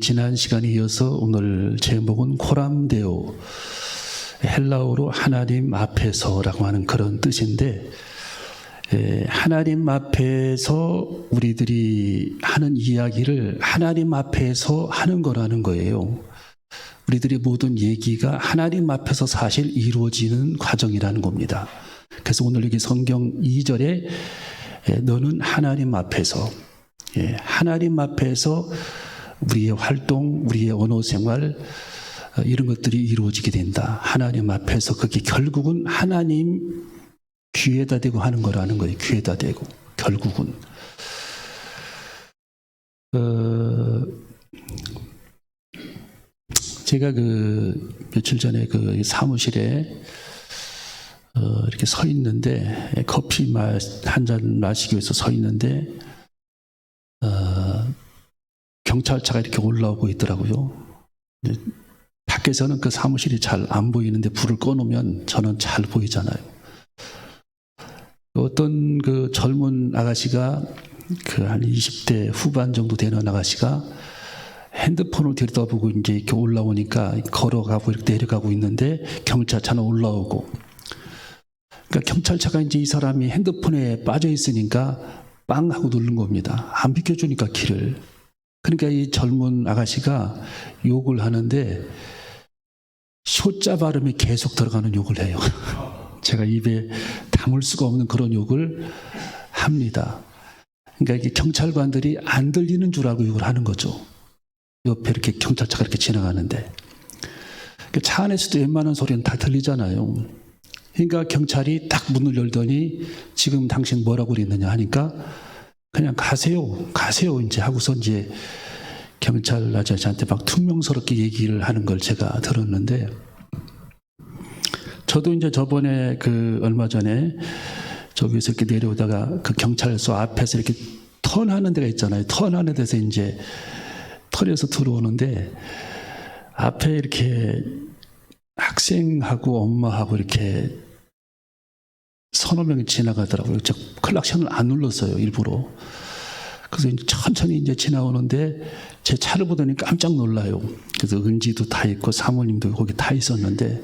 지난 시간에 이어서 오늘 제목은 코람데오, 헬라어로 하나님 앞에서라고 하는 그런 뜻인데, 하나님 앞에서 우리들이 하는 이야기를 하나님 앞에서 하는 거라는 거예요. 우리들의 모든 얘기가 하나님 앞에서 사실 이루어지는 과정이라는 겁니다. 그래서 오늘 여기 성경 2절에 너는 하나님 앞에서, 하나님 앞에서 우리의 활동, 우리의 언어 생활, 이런 것들이 이루어지게 된다. 하나님 앞에서 그게 결국은 하나님 귀에다 대고 하는 거라는 거예요. 귀에다 대고 결국은. 제가 며칠 전에 사무실에 이렇게 서 있는데, 커피 한 잔 마시기 위해서 서 있는데, 경찰차가 이렇게 올라오고 있더라고요. 밖에서는 그 사무실이 잘 안 보이는데 불을 꺼놓으면 저는 잘 보이잖아요. 어떤 젊은 아가씨가 한 20대 후반 정도 되는 아가씨가 핸드폰을 들여다보고 이제 이렇게 올라오니까 걸어가고 이렇게 내려가고 있는데 경찰차는 올라오고, 그러니까 경찰차가 이제 이 사람이 핸드폰에 빠져 있으니까 빵 하고 누른 겁니다. 안 비켜주니까 길을. 그러니까 이 젊은 아가씨가 욕을 하는데 쇼자 발음이 계속 들어가는 욕을 해요. 제가 입에 담을 수가 없는 그런 욕을 합니다. 그러니까 이게 경찰관들이 안 들리는 줄 알고 욕을 하는 거죠. 옆에 이렇게 경찰차가 이렇게 지나가는데, 차 안에서도 웬만한 소리는 다 들리잖아요. 그러니까 경찰이 딱 문을 열더니 지금 당신 뭐라고 그랬느냐 하니까 그냥 가세요 이제 하고서 이제 경찰 아저씨한테 막 퉁명스럽게 얘기를 하는 걸 제가 들었는데, 저도 이제 저번에 얼마 전에 저기서 이렇게 내려오다가 그 경찰서 앞에서 이렇게 턴하는 데가 있잖아요. 턴하는 데서 이제 턴에서 들어오는데 앞에 이렇게 학생하고 엄마하고 이렇게 서너 명이 지나가더라고요. 저 클락션을 안 눌렀어요, 일부러. 그래서 이제 천천히 이제 지나오는데 제 차를 보더니 깜짝 놀라요. 그래서 은지도 다 있고 사모님도 거기 다 있었는데,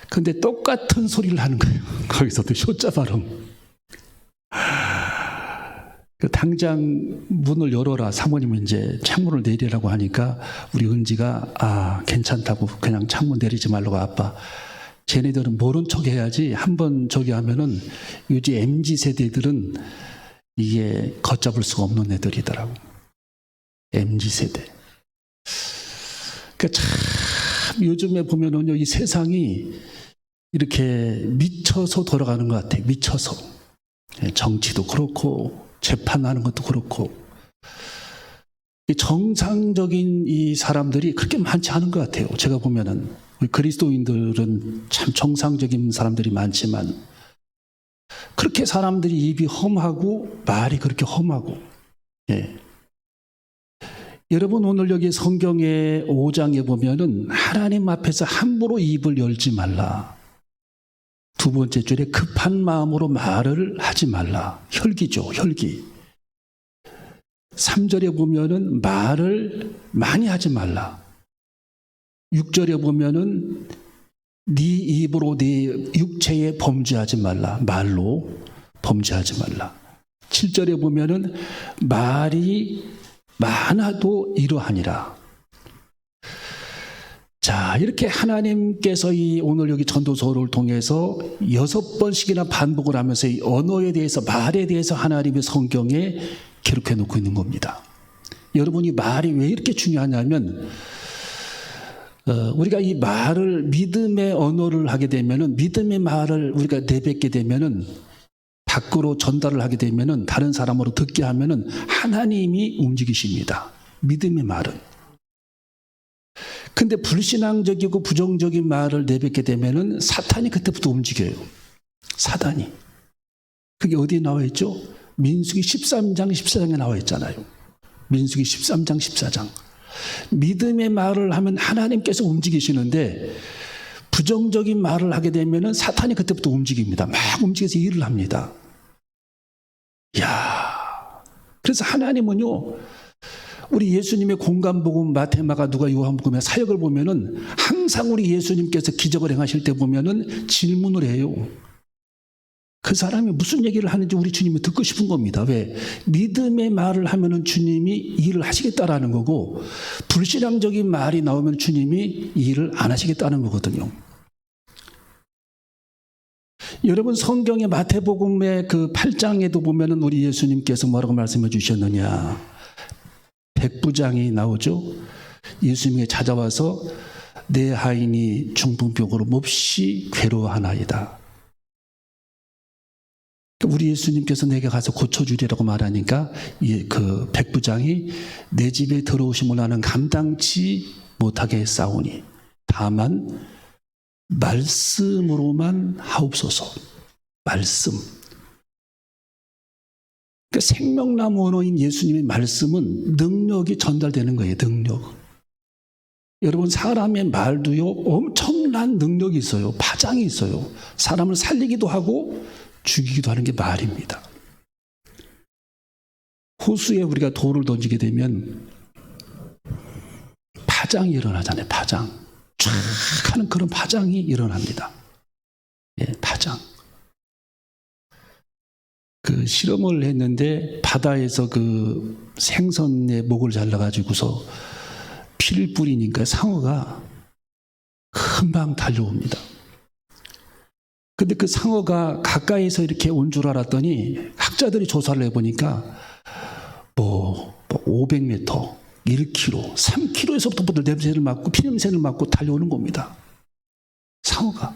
근데 똑같은 소리를 하는 거예요. 거기서도 쇼자 발음. 당장 문을 열어라, 사모님은 이제 창문을 내리라고 하니까 우리 은지가 괜찮다고 그냥 창문 내리지 말라고, 아빠 쟤네들은 모른 척 해야지 한번 저기 하면은 요즘 MZ세대들은 이게 걷잡을 수가 없는 애들이더라고. MZ세대. 그러니까 참 요즘에 보면은요, 이 세상이 이렇게 미쳐서 돌아가는 것 같아요. 미쳐서. 정치도 그렇고 재판하는 것도 그렇고, 정상적인 이 사람들이 그렇게 많지 않은 것 같아요. 제가 보면은 우리 그리스도인들은 참 정상적인 사람들이 많지만 그렇게 사람들이 입이 험하고 말이 그렇게 험하고. 여러분, 오늘 여기 성경의 5장에 보면은 하나님 앞에서 함부로 입을 열지 말라. 두 번째 줄에 급한 마음으로 말을 하지 말라. 혈기죠, 혈기. 3절에 보면은 말을 많이 하지 말라. 6절에 보면은 네 입으로 네 육체에 범죄하지 말라. 말로 범죄하지 말라. 7절에 보면은 말이 많아도 이러하니라. 자, 이렇게 하나님께서 오늘 여기 전도서를 통해서 6번씩이나 반복을 하면서 이 언어에 대해서, 말에 대해서 하나님의 성경에 기록해 놓고 있는 겁니다. 여러분이 말이 왜 이렇게 중요하냐면, 우리가 이 말을, 믿음의 언어를 하게 되면은, 믿음의 말을 우리가 내뱉게 되면은, 밖으로 전달을 하게 되면은, 다른 사람으로 듣게 하면은 하나님이 움직이십니다. 믿음의 말은. 근데 불신앙적이고 부정적인 말을 내뱉게 되면은 사탄이 그때부터 움직여요. 사단이. 그게 어디에 나와 있죠? 민수기 13장 14장에 나와 있잖아요. 민수기 13장 14장. 믿음의 말을 하면 하나님께서 움직이시는데, 부정적인 말을 하게 되면은 사탄이 그때부터 움직입니다. 막 움직여서 일을 합니다. 그래서 하나님은요, 우리 예수님의 공간복음 마태마가 누가 요한복음의 사역을 보면은 항상 우리 예수님께서 기적을 행하실 때 보면은 질문을 해요. 그 사람이 무슨 얘기를 하는지 우리 주님이 듣고 싶은 겁니다. 왜? 믿음의 말을 하면은 주님이 일을 하시겠다라는 거고, 불신앙적인 말이 나오면 주님이 일을 안 하시겠다는 거거든요. 여러분, 성경의 마태복음의 그 8장에도 보면은 우리 예수님께서 뭐라고 말씀해 주셨느냐? 백부장이 나오죠. 예수님께 찾아와서 내 하인이 중풍병으로 몹시 괴로워하나이다. 우리 예수님께서 내게 가서 고쳐주리라고 말하니까 그 백부장이 내 집에 들어오심을 나는 감당치 못하게 싸우니 다만 말씀으로만 하옵소서. 말씀. 그러니까 생명나무 언어인 예수님의 말씀은 능력이 전달되는 거예요. 능력. 여러분, 사람의 말도요 엄청난 능력이 있어요. 파장이 있어요. 사람을 살리기도 하고 죽이기도 하는 게 말입니다. 호수에 우리가 돌을 던지게 되면 파장이 일어나잖아요. 파장. 쫙 하는 그런 파장이 일어납니다. 예, 파장. 그 실험을 했는데 바다에서 그 생선의 목을 잘라가지고서 피를 뿌리니까 상어가 금방 달려옵니다. 근데 그 상어가 가까이서 이렇게 온 줄 알았더니 학자들이 조사를 해보니까 500m, 1km, 3km에서부터 냄새를 맡고 피냄새를 맡고 달려오는 겁니다. 상어가.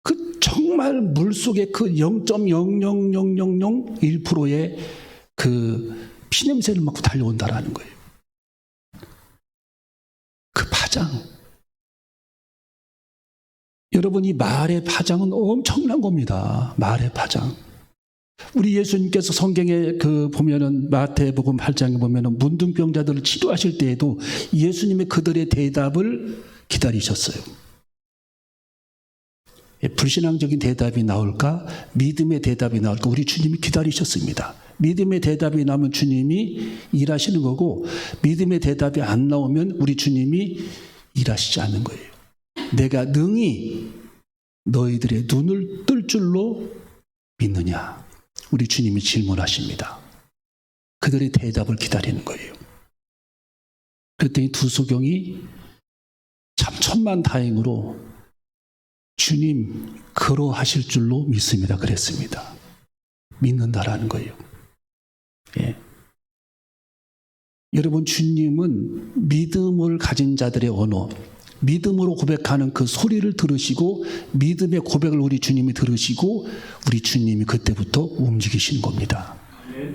그 정말 물속에 그 0.0000001%의 그 피냄새를 맡고 달려온다라는 거예요. 그 파장. 여러분, 이 말의 파장은 엄청난 겁니다. 말의 파장. 우리 예수님께서 성경에 보면은 마태복음 8장에 보면은 문둥병자들을 치료하실 때에도 예수님의 그들의 대답을 기다리셨어요. 불신앙적인 대답이 나올까? 믿음의 대답이 나올까? 우리 주님이 기다리셨습니다. 믿음의 대답이 나오면 주님이 일하시는 거고, 믿음의 대답이 안 나오면 우리 주님이 일하시지 않는 거예요. 내가 능히 너희들의 눈을 뜰 줄로 믿느냐? 우리 주님이 질문하십니다. 그들의 대답을 기다리는 거예요. 그랬더니 두 소경이 참 천만다행으로 주님 그러하실 줄로 믿습니다. 그랬습니다. 믿는다라는 거예요. 예. 여러분, 주님은 믿음을 가진 자들의 언어, 믿음으로 고백하는 그 소리를 들으시고 믿음의 고백을 우리 주님이 들으시고 우리 주님이 그때부터 움직이시는 겁니다.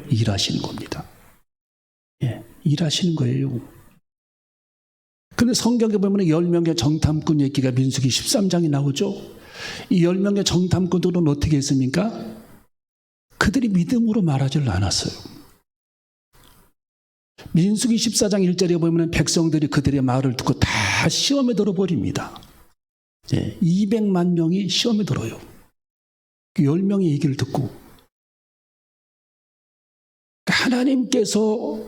일하시는 겁니다. 예, 일하시는 거예요. 근데 성경에 보면 10명의 정탐꾼 얘기가 민수기 13장에 나오죠. 이 10명의 정탐꾼들은 어떻게 했습니까? 그들이 믿음으로 말하지를 않았어요. 민수기 14장 1절에 보면 백성들이 그들의 말을 듣고 다 시험에 들어버립니다. 200만 명이 시험에 들어요. 그 10명의 얘기를 듣고. 하나님께서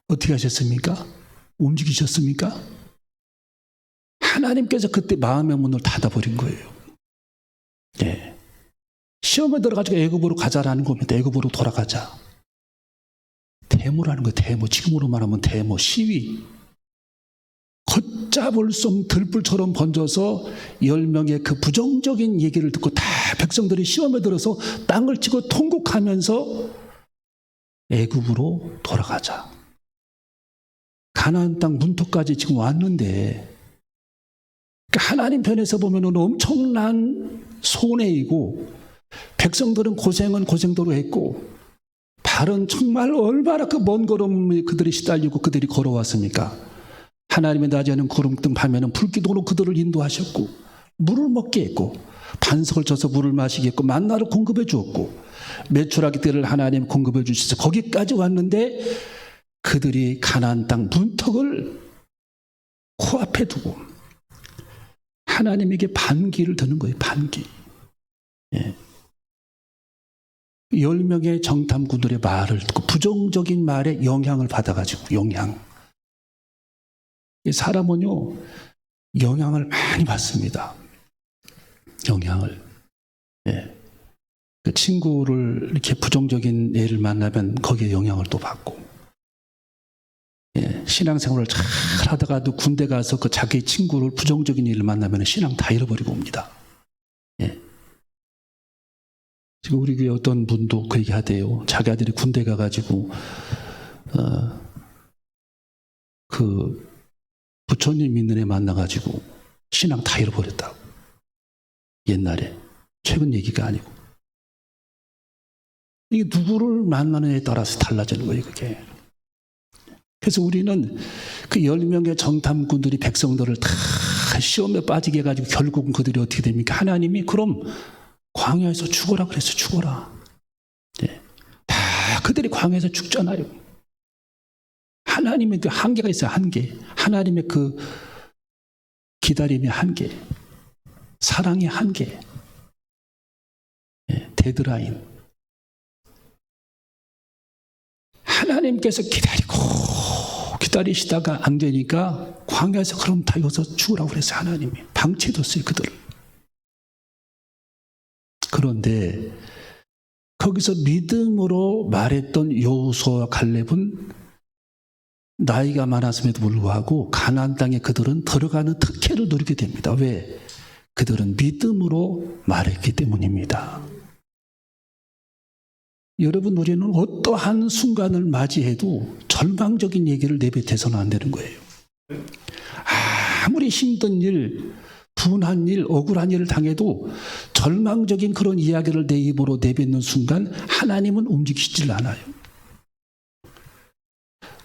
어떻게 하셨습니까? 움직이셨습니까? 하나님께서 그때 마음의 문을 닫아버린 거예요. 예. 시험에 들어가지고 애굽으로 가자라는 겁니다. 애굽으로 돌아가자. 데모라는 거예요. 데모. 지금으로 말하면 데모, 시위. 걷잡을 수 없는 들불처럼 번져서 10명의 그 부정적인 얘기를 듣고 다 백성들이 시험에 들어서 땅을 치고 통곡하면서 애굽으로 돌아가자. 가나안 땅 문턱까지 지금 왔는데, 그러니까 하나님 편에서 보면 엄청난 손해이고 백성들은 고생은 고생대로 했고 발은 정말 얼마나 그 먼 걸음 그들이 시달리고 그들이 걸어왔습니까? 하나님의 낮에는 구름등 밤에는 불기둥으로 그들을 인도하셨고 물을 먹게 했고 반석을 쳐서 물을 마시게 했고 만나를 공급해 주었고 메추라기 떼를 하나님 공급해 주셔서 거기까지 왔는데 그들이 가나안 땅 문턱을 코앞에 두고 하나님에게 반기를 드는 거예요. 반기. 예. 10명의 정탐꾼들의 말을 듣고 부정적인 말에 영향을 받아가지고 사람은요 영향을 많이 받습니다. 영향을. 예. 그 친구를 이렇게 부정적인 애를 만나면 거기에 영향을 또 받고, 예. 신앙생활을 잘 하다가도 군대 가서 그 자기 친구를 부정적인 일을 만나면 신앙 다 잃어버리고 옵니다. 예. 지금 우리 교회 어떤 분도 그 얘기 하대요. 자기 아들이 군대 가가지고 그 부처님 믿는 애 만나가지고 신앙 다 잃어버렸다고. 옛날에. 최근 얘기가 아니고. 이게 누구를 만나는 애에 따라서 달라지는 거예요, 그게. 그래서 우리는 그 10명의 정탐꾼들이 백성들을 다 시험에 빠지게 해가지고 결국은 그들이 어떻게 됩니까? 하나님이 그럼 광야에서 죽어라 그래서 죽어라. 네. 다 그들이 광야에서 죽잖아요. 하나님의 그 한계가 있어요, 한계. 하나님의 그 기다림의 한계. 사랑의 한계. 네. 데드라인. 하나님께서 기다리시다가 안 되니까 광야에서 그럼 다 여기서 죽으라고 그랬어요. 하나님이 방치해뒀어요, 그들을. 그런데 거기서 믿음으로 말했던 여호수아와 갈렙은 나이가 많았음에도 불구하고 가나안 땅에 그들은 들어가는 특혜를 누리게 됩니다. 왜? 그들은 믿음으로 말했기 때문입니다. 여러분, 우리는 어떠한 순간을 맞이해도 절망적인 얘기를 내뱉어서는 안 되는 거예요. 아무리 힘든 일, 분한 일, 억울한 일을 당해도 절망적인 그런 이야기를 내 입으로 내뱉는 순간 하나님은 움직이질 않아요.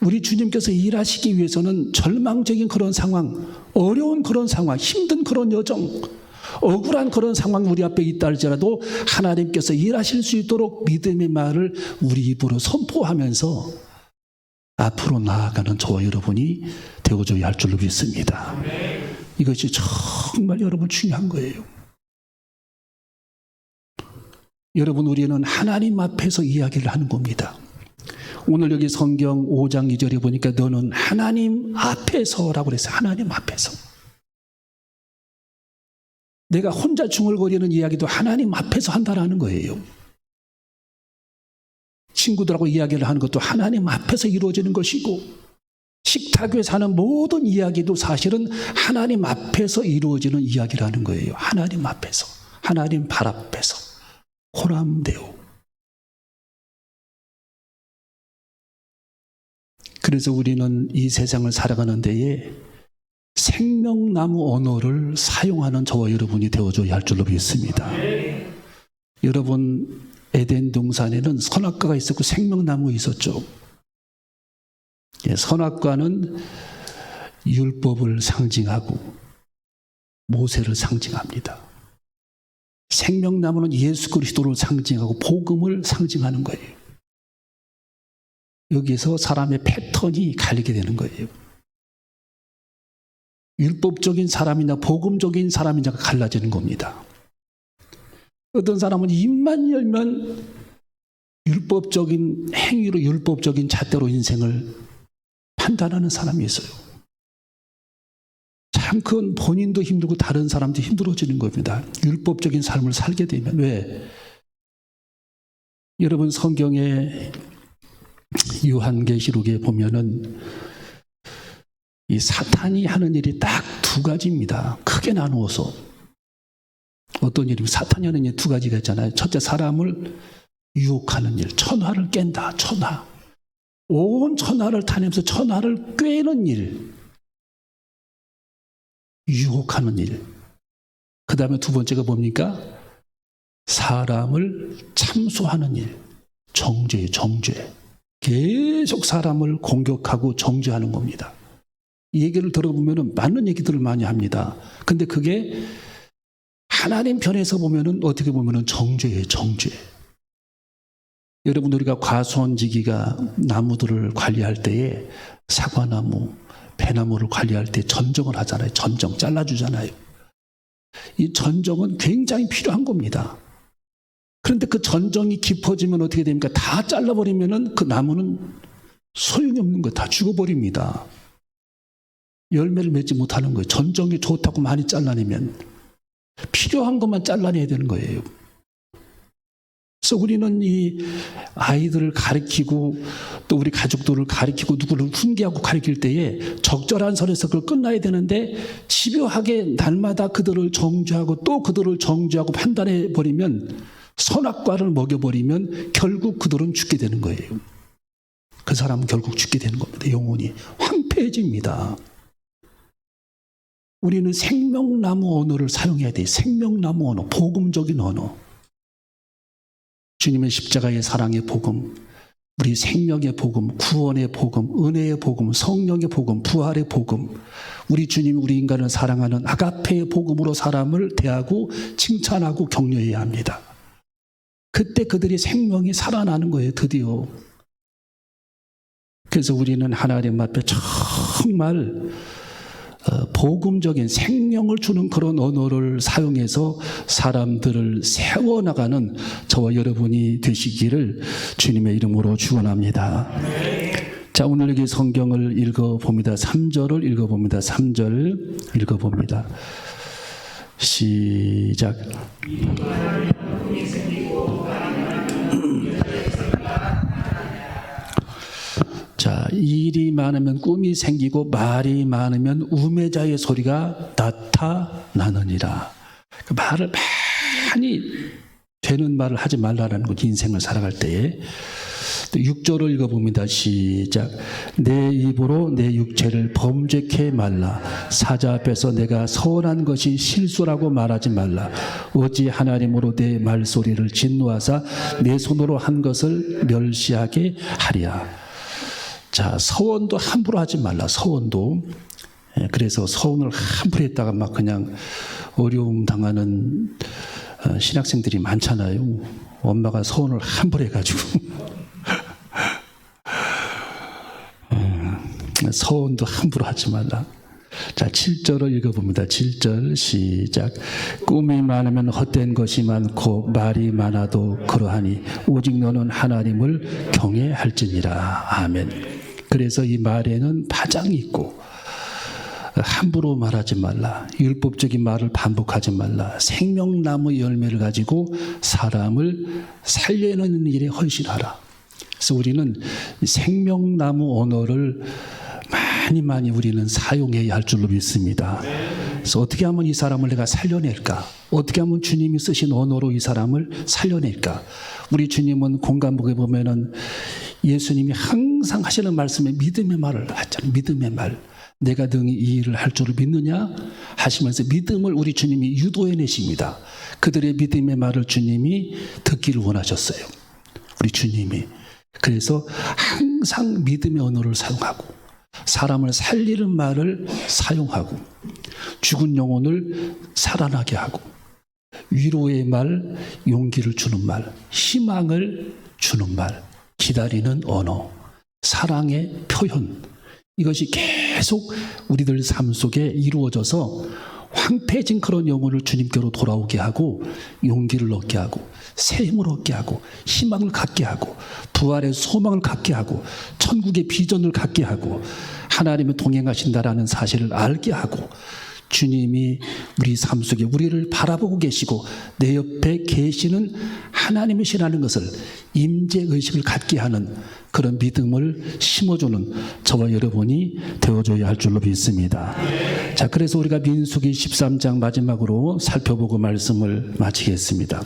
우리 주님께서 일하시기 위해서는 절망적인 그런 상황, 어려운 그런 상황, 힘든 그런 여정, 억울한 그런 상황이 우리 앞에 있다 할지라도 하나님께서 일하실 수 있도록 믿음의 말을 우리 입으로 선포하면서 앞으로 나아가는 저와 여러분이 되어줘야 할 줄로 믿습니다. 이것이 정말 여러분 중요한 거예요. 여러분, 우리는 하나님 앞에서 이야기를 하는 겁니다. 오늘 여기 성경 5장 2절에 보니까 너는 하나님 앞에서라고 그랬어요. 하나님 앞에서. 내가 혼자 중얼거리는 이야기도 하나님 앞에서 한다라는 거예요. 친구들하고 이야기를 하는 것도 하나님 앞에서 이루어지는 것이고, 식탁에서 하는 모든 이야기도 사실은 하나님 앞에서 이루어지는 이야기라는 거예요. 하나님 앞에서, 하나님 발 앞에서, 호람되오. 그래서 우리는 이 세상을 살아가는 데에 생명나무 언어를 사용하는 저와 여러분이 되어줘야 할 줄로 믿습니다. 여러분, 에덴 동산에는 선악과가 있었고 생명나무 있었죠. 선악과는 율법을 상징하고 모세를 상징합니다. 생명나무는 예수 그리스도를 상징하고 복음을 상징하는 거예요. 여기서 사람의 패턴이 갈리게 되는 거예요. 율법적인 사람이나 복음적인 사람이냐가 갈라지는 겁니다. 어떤 사람은 입만 열면 율법적인 행위로 율법적인 잣대로 인생을 판단하는 사람이 있어요. 참 그건 본인도 힘들고 다른 사람도 힘들어지는 겁니다. 율법적인 삶을 살게 되면. 왜? 여러분, 성경의 요한계시록에 보면은 이 사탄이 하는 일이 딱 두 가지입니다. 크게 나누어서. 어떤 일이면 사탄이 하는 일 두 가지가 있잖아요. 첫째, 사람을 유혹하는 일, 천하를 깬다, 천하. 온 천하를 타내면서 천하를 꿰는 일, 유혹하는 일. 그 다음에 두 번째가 뭡니까? 사람을 참소하는 일, 정죄. 계속 사람을 공격하고 정죄하는 겁니다. 이 얘기를 들어보면 맞는 얘기들을 많이 합니다. 근데 그게 하나님 편에서 보면 어떻게 보면 정죄예요, 정죄. 여러분, 우리가 과수원지기가 나무들을 관리할 때에 사과나무, 배나무를 관리할 때 전정을 하잖아요. 전정 잘라주잖아요. 이 전정은 굉장히 필요한 겁니다. 그런데 그 전정이 깊어지면 어떻게 됩니까? 다 잘라버리면은 그 나무는 소용이 없는 거예요. 다 죽어버립니다. 열매를 맺지 못하는 거예요. 전정이 좋다고 많이 잘라내면 필요한 것만 잘라내야 되는 거예요. 그래서 우리는 이 아이들을 가르치고 또 우리 가족들을 가르치고 누구를 훈계하고 가르칠 때에 적절한 선에서 그걸 끝나야 되는데 집요하게 날마다 그들을 정죄하고 또 그들을 정죄하고 판단해 버리면 선악과를 먹여버리면 결국 그들은 죽게 되는 거예요. 그 사람은 결국 죽게 되는 겁니다. 영혼이 황폐해집니다. 우리는 생명나무 언어를 사용해야 돼요. 생명나무 언어, 복음적인 언어. 주님의 십자가의 사랑의 복음, 우리 생명의 복음, 구원의 복음, 은혜의 복음, 성령의 복음, 부활의 복음, 우리 주님이 우리 인간을 사랑하는 아가페의 복음으로 사람을 대하고 칭찬하고 격려해야 합니다. 그때 그들의 생명이 살아나는 거예요, 드디어. 그래서 우리는 하나님 앞에 정말 복음적인 생명을 주는 그런 언어를 사용해서 사람들을 세워나가는 저와 여러분이 되시기를 주님의 이름으로 축원합니다. 자, 오늘 여기 성경을 읽어봅니다. 3절을 읽어봅니다. 3절 읽어봅니다. 시작. 자, 일이 많으면 꿈이 생기고 말이 많으면 우매자의 소리가 나타나느니라. 그 말을 많이 되는 말을 하지 말라는 거지, 인생을 살아갈 때에. 또 6절을 읽어봅니다. 시작. 내 입으로 내 육체를 범죄케 말라. 사자 앞에서 내가 선한 것이 실수라고 말하지 말라. 어찌 하나님으로 내 말소리를 진노하사 내 손으로 한 것을 멸시하게 하랴. 자, 서원도 함부로 하지 말라. 서원도. 그래서 서원을 함부로 했다가 막 그냥 어려움 당하는 신학생들이 많잖아요. 엄마가 서원을 함부로 해가지고. 서원도 함부로 하지 말라. 자, 7절을 읽어봅니다. 7절 시작. 꿈이 많으면 헛된 것이 많고 말이 많아도 그러하니 오직 너는 하나님을 경외할지니라. 아멘. 그래서 이 말에는 파장이 있고 함부로 말하지 말라. 율법적인 말을 반복하지 말라. 생명나무 열매를 가지고 사람을 살려내는 일에 헌신하라. 그래서 우리는 생명나무 언어를 많이 우리는 사용해야 할 줄로 믿습니다. 그래서 어떻게 하면 이 사람을 내가 살려낼까? 어떻게 하면 주님이 쓰신 언어로 이 사람을 살려낼까? 우리 주님은 공간복에 보면은 예수님이 항상 하시는 말씀에 믿음의 말을 하잖아요. 믿음의 말. 내가 능히 이 일을 할 줄을 믿느냐? 하시면서 믿음을 우리 주님이 유도해 내십니다. 그들의 믿음의 말을 주님이 듣기를 원하셨어요. 우리 주님이. 그래서 항상 믿음의 언어를 사용하고 사람을 살리는 말을 사용하고 죽은 영혼을 살아나게 하고 위로의 말, 용기를 주는 말, 희망을 주는 말, 기다리는 언어, 사랑의 표현, 이것이 계속 우리들 삶 속에 이루어져서 황폐해진 그런 영혼을 주님께로 돌아오게 하고 용기를 얻게 하고 새 힘을 얻게 하고 희망을 갖게 하고 부활의 소망을 갖게 하고 천국의 비전을 갖게 하고 하나님이 동행하신다라는 사실을 알게 하고 주님이 우리 삶 속에 우리를 바라보고 계시고 내 옆에 계시는 하나님이시라는 것을 임재의식을 갖게 하는 그런 믿음을 심어주는 저와 여러분이 되어줘야 할 줄로 믿습니다. 자, 그래서 우리가 민수기 13장 마지막으로 살펴보고 말씀을 마치겠습니다.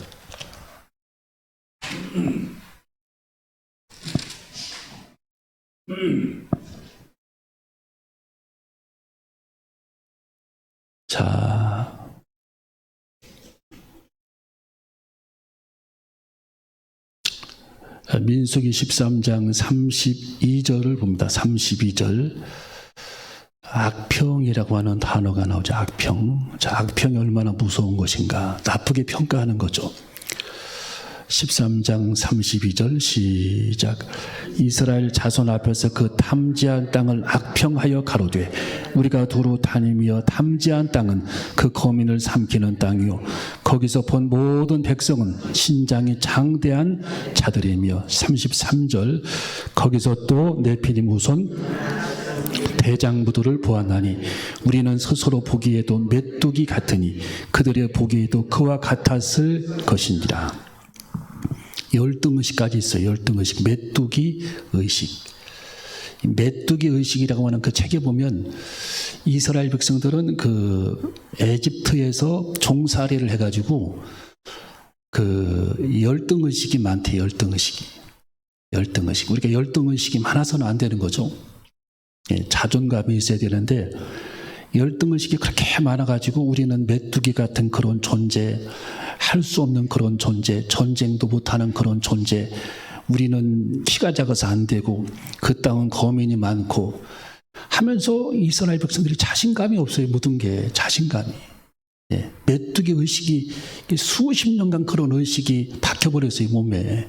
자, 민수기 13장 32절을 봅니다. 32절. 악평이라고 하는 단어가 나오죠. 악평. 자, 악평이 얼마나 무서운 것인가. 나쁘게 평가하는 거죠. 13장 32절 시작. 이스라엘 자손 앞에서 그 탐지한 땅을 악평하여 가로되 우리가 두루 다니며 탐지한 땅은 그 거민을 삼키는 땅이요 거기서 본 모든 백성은 신장이 장대한 자들이며 33절 거기서 또 네피림 후손 대장부들을 보았나니 우리는 스스로 보기에도 메뚜기 같으니 그들의 보기에도 그와 같았을 것이니라. 열등의식까지 있어요. 열등의식, 메뚜기 의식. 메뚜기 의식이라고 하는 그 책에 보면 이스라엘 백성들은 그 에집트에서 종살이를 해가지고 그 열등의식이 많대요. 열등의식이. 우리가 열등의식이 많아서는 안 되는 거죠. 예, 자존감이 있어야 되는데 열등의식이 그렇게 많아가지고 우리는 메뚜기 같은 그런 존재, 할 수 없는 그런 존재, 전쟁도 못하는 그런 존재, 우리는 키가 작아서 안 되고 그 땅은 거민이 많고 하면서 이스라엘 백성들이 자신감이 없어요. 모든 게 자신감이. 예, 메뚜기 의식이 수십 년간 그런 의식이 박혀버렸어요. 몸에.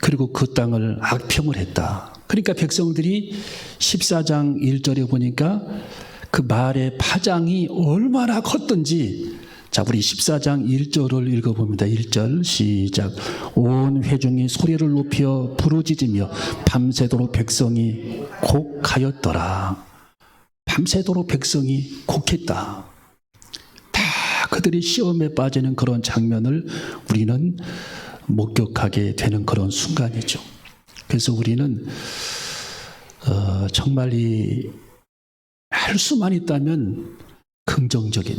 그리고 그 땅을 악평을 했다. 그러니까 백성들이 14장 1절에 보니까 그 말의 파장이 얼마나 컸던지, 자, 우리 14장 1절을 읽어봅니다. 1절 시작. 온 회중이 소리를 높여 부르짖으며 밤새도록 백성이 곡하였더라. 밤새도록 백성이 곡했다. 다 그들이 시험에 빠지는 그런 장면을 우리는 목격하게 되는 그런 순간이죠. 그래서 우리는 정말 할 수만 있다면 긍정적인,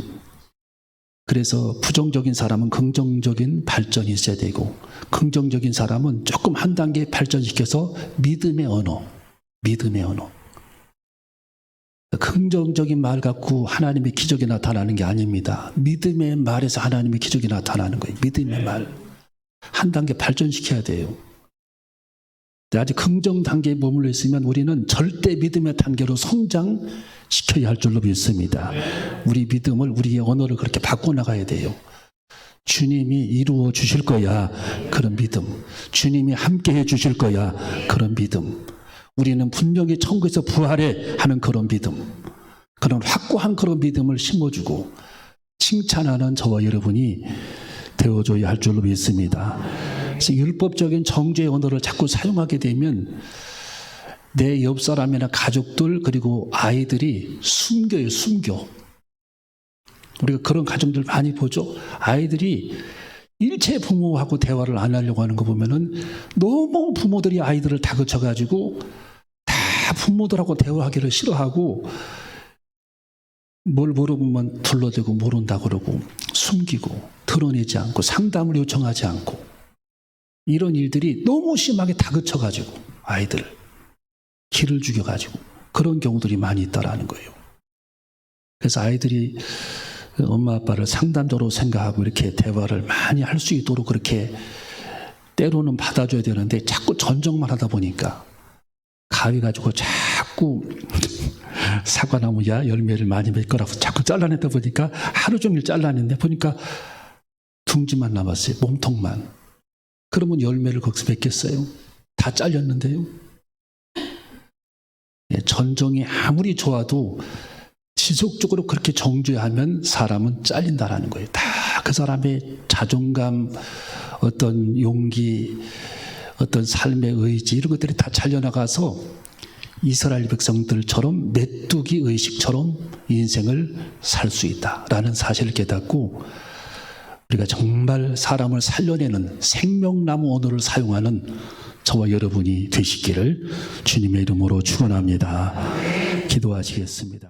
그래서 부정적인 사람은 긍정적인 발전이 있어야 되고 긍정적인 사람은 조금 한 단계 발전시켜서 믿음의 언어. 긍정적인 말 갖고 하나님의 기적이 나타나는 게 아닙니다. 믿음의 말에서 하나님의 기적이 나타나는 거예요. 믿음의 말. 한 단계 발전시켜야 돼요. 아직 긍정 단계에 머물러 있으면 우리는 절대 믿음의 단계로 성장시켜야 할 줄로 믿습니다. 우리 믿음을, 우리의 언어를 그렇게 바꿔나가야 돼요. 주님이 이루어 주실 거야, 그런 믿음. 주님이 함께해 주실 거야, 그런 믿음. 우리는 분명히 천국에서 부활해 하는 그런 믿음. 그런 확고한 그런 믿음을 심어주고 칭찬하는 저와 여러분이 되어줘야 할 줄로 믿습니다. 그래서 율법적인 정죄의 언어를 자꾸 사용하게 되면 내 옆 사람이나 가족들 그리고 아이들이 숨겨. 우리가 그런 가정들 많이 보죠. 아이들이 일체 부모하고 대화를 안 하려고 하는 거 보면은 너무 부모들이 아이들을 다그쳐가지고 다 부모들하고 대화하기를 싫어하고 뭘 물어보면 둘러대고 모른다 그러고 숨기고 드러내지 않고 상담을 요청하지 않고 이런 일들이 너무 심하게 다그쳐가지고 아이들 기를 죽여가지고 그런 경우들이 많이 있다라는 거예요. 그래서 아이들이 엄마 아빠를 상담적으로 생각하고 이렇게 대화를 많이 할 수 있도록 그렇게 때로는 받아줘야 되는데 자꾸 전적만 하다 보니까 가위 가지고 자꾸 사과나무야 열매를 많이 맺 거라고 자꾸 잘라내다 보니까 하루 종일 잘라냈는데 보니까 둥지만 남았어요. 몸통만. 그러면 열매를 거기서 맺겠어요? 다 잘렸는데요. 전종이 아무리 좋아도 지속적으로 그렇게 정죄하면 사람은 잘린다라는 거예요. 다 그 사람의 자존감, 어떤 용기, 어떤 삶의 의지 이런 것들이 다 잘려나가서 이스라엘 백성들처럼 메뚜기 의식처럼 인생을 살 수 있다라는 사실을 깨닫고 우리가 정말 사람을 살려내는 생명나무 언어를 사용하는 저와 여러분이 되시기를 주님의 이름으로 축원합니다. 기도하시겠습니다.